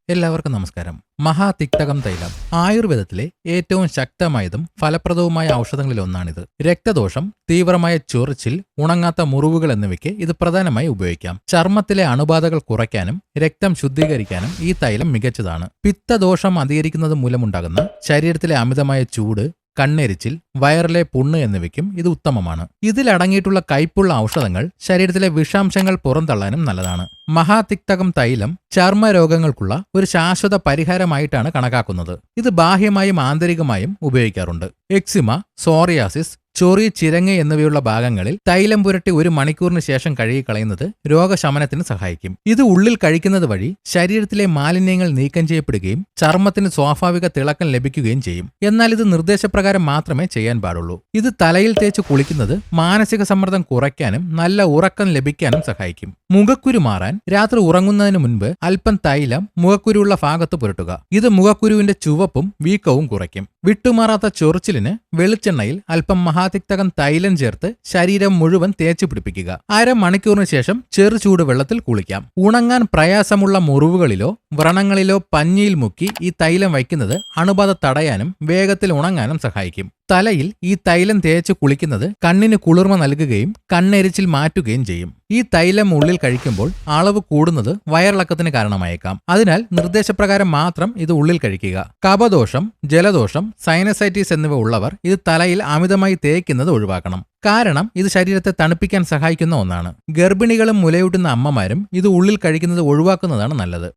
എല്ലാവർക്കും നമസ്കാരം. മഹാതിക്തകം തൈലം ആയുർവേദത്തിലെ ഏറ്റവും ശക്തമായതും ഫലപ്രദവുമായ ഔഷധങ്ങളിലൊന്നാണിത്. രക്തദോഷം, തീവ്രമായ ചൊറിച്ചിൽ, ഉണങ്ങാത്ത മുറിവുകൾ എന്നിവയ്ക്ക് ഇത് പ്രധാനമായി ഉപയോഗിക്കാം. ചർമ്മത്തിലെ അണുബാധകൾ കുറയ്ക്കാനും രക്തം ശുദ്ധീകരിക്കാനും ഈ തൈലം മികച്ചതാണ്. പിത്തദോഷം അധികരിക്കുന്നത് മൂലമുണ്ടാകുന്ന ശരീരത്തിലെ അമിതമായ ചൂട്, കണ്ണെരിച്ചിൽ, വയറിലെ പുണ്ണ് എന്നിവയ്ക്കും ഇത് ഉത്തമമാണ്. ഇതിലടങ്ങിയിട്ടുള്ള കയ്പുള്ള ഔഷധങ്ങൾ ശരീരത്തിലെ വിഷാംശങ്ങൾ പുറന്തള്ളാനും നല്ലതാണ്. മഹാതിക്തകം തൈലം ചർമ്മരോഗങ്ങൾക്കുള്ള ഒരു ശാശ്വത പരിഹാരമായിട്ടാണ് കണക്കാക്കുന്നത്. ഇത് ബാഹ്യമായും ആന്തരികമായും ഉപയോഗിക്കാറുണ്ട്. എക്സിമ, സോറിയാസിസ്, ചൊറി, ചിരങ്ങ് എന്നിവയുള്ള ഭാഗങ്ങളിൽ തൈലം പുരട്ടി 1 മണിക്കൂറിന് ശേഷം കഴുകിക്കളയുന്നത് രോഗശമനത്തിന് സഹായിക്കും. ഇത് ഉള്ളിൽ കഴിക്കുന്നത് വഴി ശരീരത്തിലെ മാലിന്യങ്ങൾ നീക്കം ചെയ്യപ്പെടുകയും ചർമ്മത്തിന് സ്വാഭാവിക തിളക്കം ലഭിക്കുകയും ചെയ്യും. എന്നാൽ ഇത് നിർദ്ദേശപ്രകാരം മാത്രമേ ചെയ്യാൻ പാടുള്ളൂ. ഇത് തലയിൽ തേച്ച് കുളിക്കുന്നത് മാനസിക സമ്മർദ്ദം കുറയ്ക്കാനും നല്ല ഉറക്കം ലഭിക്കാനും സഹായിക്കും. മുഖക്കുരു മാറാൻ രാത്രി ഉറങ്ങുന്നതിന് മുൻപ് അല്പം തൈലം മുഖക്കുരുവുള്ള ഭാഗത്ത് പുരട്ടുക. ഇത് മുഖക്കുരുവിന്റെ ചുവപ്പും വീക്കവും കുറയ്ക്കും. വിട്ടുമാറാത്ത ചൊറിച്ചിലിന് വെളിച്ചെണ്ണയിൽ അല്പം മഹാതിക്തകം തൈലം ചേർത്ത് ശരീരം മുഴുവൻ തേച്ചു പിടിപ്പിക്കുക. 1/2 മണിക്കൂറിന് ശേഷം ചെറുചൂട് വെള്ളത്തിൽ കുളിക്കാം. ഉണങ്ങാൻ പ്രയാസമുള്ള മുറിവുകളിലോ വ്രണങ്ങളിലോ പഞ്ഞിയിൽ മുക്കി ഈ തൈലം വയ്ക്കുന്നത് അണുബാധ തടയാനും വേഗത്തിൽ ഉണങ്ങാനും സഹായിക്കും. തലയിൽ ഈ തൈലം തേച്ച് കുളിക്കുന്നത് കണ്ണിന് കുളിർമ നൽകുകയും കണ്ണെരിച്ചിൽ മാറ്റുകയും ചെയ്യും. ഈ തൈലം ഉള്ളിൽ കഴിക്കുമ്പോൾ അളവ് കൂടുന്നത് വയറിളക്കത്തിന് കാരണമായേക്കാം. അതിനാൽ നിർദ്ദേശപ്രകാരം മാത്രം ഇത് ഉള്ളിൽ കഴിക്കുക. കഫദോഷം, ജലദോഷം, സൈനസൈറ്റിസ് എന്നിവ ഉള്ളവർ ഇത് തലയിൽ അമിതമായി തേക്കുന്നത് ഒഴിവാക്കണം. കാരണം ഇത് ശരീരത്തെ തണുപ്പിക്കാൻ സഹായിക്കുന്ന ഒന്നാണ്. ഗർഭിണികളും മുലയൂട്ടുന്ന അമ്മമാരും ഇത് ഉള്ളിൽ കഴിക്കുന്നത് ഒഴിവാക്കുന്നതാണ് നല്ലത്.